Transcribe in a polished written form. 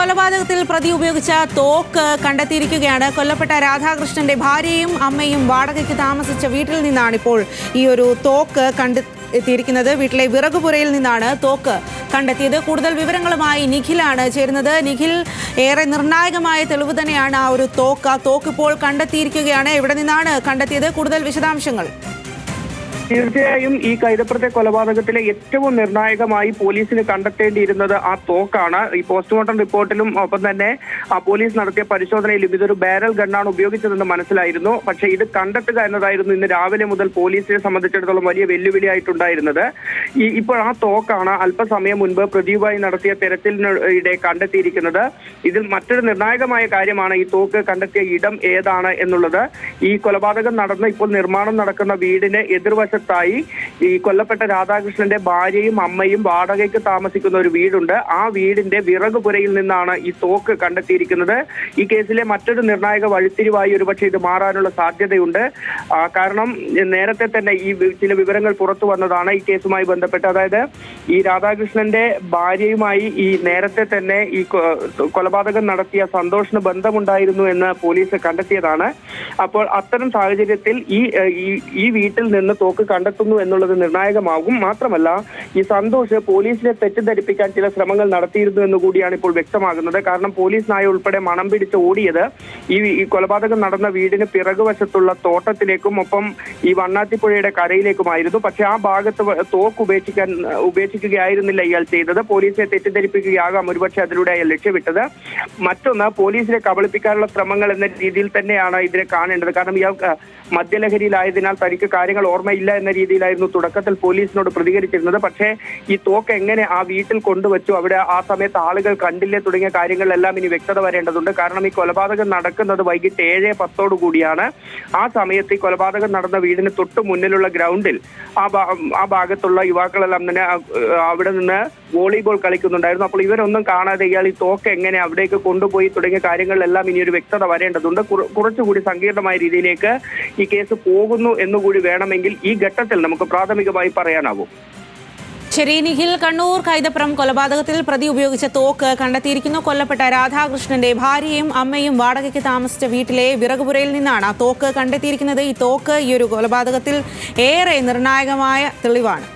കൊലപാതകത്തിൽ പ്രതി ഉപയോഗിച്ച തോക്ക് കണ്ടെത്തിയിരിക്കുകയാണ്. കൊല്ലപ്പെട്ട രാധാകൃഷ്ണന്റെ ഭാര്യയും അമ്മയും വാടകയ്ക്ക് താമസിച്ച വീട്ടിൽ നിന്നാണ് ഇപ്പോൾ ഈ ഒരു തോക്ക് കണ്ടെത്തിയിരിക്കുന്നത്. വീട്ടിലെ വിറകുപുരയിൽ നിന്നാണ് തോക്ക് കണ്ടെത്തിയത്. കൂടുതൽ വിവരങ്ങളുമായി നിഖിലാണ് ചേരുന്നത്. നിഖിൽ, ഏറെ നിർണായകമായ തെളിവ് തന്നെയാണ് ആ ഒരു തോക്ക്. ആ തോക്ക് ഇപ്പോൾ കണ്ടെത്തിയിരിക്കുകയാണ്. എവിടെ നിന്നാണ് കണ്ടെത്തിയത്? കൂടുതൽ വിശദാംശങ്ങൾ. തീർച്ചയായും ഈ കൈതപ്രത്തെ കൊലപാതകത്തിലെ ഏറ്റവും നിർണായകമായി പോലീസിന് കണ്ടെത്തേണ്ടിയിരുന്നത് ആ തോക്കാണ്. ഈ പോസ്റ്റ്മോർട്ടം റിപ്പോർട്ടിലും ഒപ്പം തന്നെ പോലീസ് നടത്തിയ പരിശോധനയിലും ഇതൊരു ബാരൽ ഗണ്ണാണ് ഉപയോഗിച്ചതെന്ന് മനസ്സിലായിരുന്നു. പക്ഷേ ഇത് കണ്ടെത്തുക എന്നതായിരുന്നു ഇന്ന് രാവിലെ മുതൽ പോലീസിനെ സംബന്ധിച്ചിടത്തോളം വലിയ വെല്ലുവിളിയായിട്ടുണ്ടായിരുന്നത്. ഇപ്പോൾ ആ തോക്കാണ് അല്പസമയം മുൻപ് പ്രദീപുമായി നടത്തിയ തെരച്ചിലിനിടെ കണ്ടെത്തിയിരിക്കുന്നത്. ഇതിൽ മറ്റൊരു നിർണായകമായ കാര്യമാണ് ഈ തോക്ക് കണ്ടെത്തിയ ഇടം ഏതാണ് എന്നുള്ളത്. ഈ കൊലപാതകം നടന്ന ഇപ്പോൾ നിർമ്മാണം നടക്കുന്ന വീടിന് എതിർവശത്തായി ഈ കൊല്ലപ്പെട്ട രാധാകൃഷ്ണന്റെ ഭാര്യയും അമ്മയും വാടകയ്ക്ക് താമസിക്കുന്ന ഒരു വീടുണ്ട്. ആ വീടിന്റെ വിറകുപുരയിൽ നിന്നാണ് ഈ തോക്ക് കണ്ടെത്തിയിരിക്കുന്നത്. ഈ കേസിലെ മറ്റൊരു നിർണായക വഴിത്തിരിവായി ഒരുപക്ഷെ ഇത് മാറാനുള്ള സാധ്യതയുണ്ട്. കാരണം നേരത്തെ തന്നെ ഈ ചില വിവരങ്ങൾ പുറത്തു വന്നതാണ് ഈ കേസുമായി ബന്ധപ്പെട്ട്. അതായത് ഈ രാധാകൃഷ്ണന്റെ ഭാര്യയുമായി ഈ നേരത്തെ തന്നെ ഈ കൊലപാതകം നടത്തിയ സന്തോഷിന് ബന്ധമുണ്ടായിരുന്നു എന്ന് പോലീസ് കണ്ടെത്തിയതാണ്. അപ്പോൾ അത്തരം സാഹചര്യത്തിൽ ഈ വീട്ടിൽ നിന്ന് തോക്ക് കണ്ടെത്തുന്നു എന്നുള്ളത് നിർണായകമാകും. മാത്രമല്ല ഈ സന്തോഷ് പോലീസിനെ തെറ്റിദ്ധരിപ്പിക്കാൻ ചില ശ്രമങ്ങൾ നടത്തിയിരുന്നു എന്ന് കൂടിയാണ് ഇപ്പോൾ വ്യക്തമാകുന്നത്. കാരണം പോലീസ് നായ ഉൾപ്പെടെ മണം പിടിച്ച് ഓടിയത് ഈ കൊലപാതകം നടന്ന വീടിന് പിറകുവശത്തുള്ള തോട്ടത്തിലേക്കും ഒപ്പം ഈ വണ്ണാത്തിപ്പുഴയുടെ കരയിലേക്കുമായിരുന്നു. പക്ഷെ ആ ഭാഗത്ത് തോക്ക് ഉപേക്ഷിക്കുകയായിരുന്നില്ല ഇയാൾ ചെയ്തത്. പോലീസിനെ തെറ്റിദ്ധരിപ്പിക്കുകയാകാം ഒരുപക്ഷെ അതിലൂടെ അയാൾ ലക്ഷ്യമിട്ടത്. മറ്റൊന്ന്, പോലീസിനെ കബളിപ്പിക്കാനുള്ള ശ്രമങ്ങൾ എന്ന രീതിയിൽ തന്നെയാണ് ഇതിനെ കാണേണ്ടത്. കാരണം ഇയാൾ മദ്യലഹരിയിലായതിനാൽ തനിക്ക് കാര്യങ്ങൾ ഓർമ്മയില്ല എന്ന രീതിയിലായിരുന്നു തുടക്കത്തിൽ പോലീസിനോട് പ്രതികരിച്ചിരുന്നത്. പക്ഷേ ഈ തോക്ക് എങ്ങനെ ആ വീട്ടിൽ കൊണ്ടുവച്ചു, അവിടെ ആ സമയത്ത് ആളുകൾ കണ്ടില്ലേ തുടങ്ങിയ കാര്യങ്ങളിലെല്ലാം ഇനി വ്യക്തത വരേണ്ടതുണ്ട്. കാരണം ഈ കൊലപാതകം നടക്കുന്നത് വൈകിട്ട് 7:10 കൂടിയാണ്. ആ സമയത്ത് ഈ കൊലപാതകം നടന്ന വീടിന് തൊട്ട് മുന്നിലുള്ള ഗ്രൗണ്ടിൽ ആ ഭാഗത്തുള്ള യുവാക്കളെല്ലാം തന്നെ അവിടെ നിന്ന് വോളിബോൾ കളിക്കുന്നുണ്ടായിരുന്നു. അപ്പോൾ ഇവരൊന്നും കാണാതെ ഇയാൾ ഈ തോക്ക് എങ്ങനെ അവിടേക്ക് കൊണ്ടുപോയി തുടങ്ങിയ കാര്യങ്ങളിലെല്ലാം ഇനി ഒരു വ്യക്തത വരേണ്ടതുണ്ട്. കുറച്ചുകൂടി സങ്കീർണമായ രീതിയിലേക്ക് ഈ കേസ് പോകുന്നു എന്നുകൂടി വേണമെങ്കിൽ ഈ ഘട്ടത്തിൽ നമുക്ക് പ്രാഥമികമായി പറയാനാവും. ശരി നിഖിൽ, കണ്ണൂർ കൈതപ്രം കൊലപാതകത്തിൽ പ്രതി ഉപയോഗിച്ച തോക്ക് കണ്ടെത്തിയിരിക്കുന്നു. കൊല്ലപ്പെട്ട രാധാകൃഷ്ണന്റെ ഭാര്യയും അമ്മയും വാടകയ്ക്ക് താമസിച്ച വീട്ടിലെ വിറകുപുരയിൽ നിന്നാണ് ആ തോക്ക് കണ്ടെത്തിയിരിക്കുന്നത്. ഈ തോക്ക് ഈ ഒരു കൊലപാതകത്തിൽ ഏറെ നിർണായകമായ തെളിവാണ്.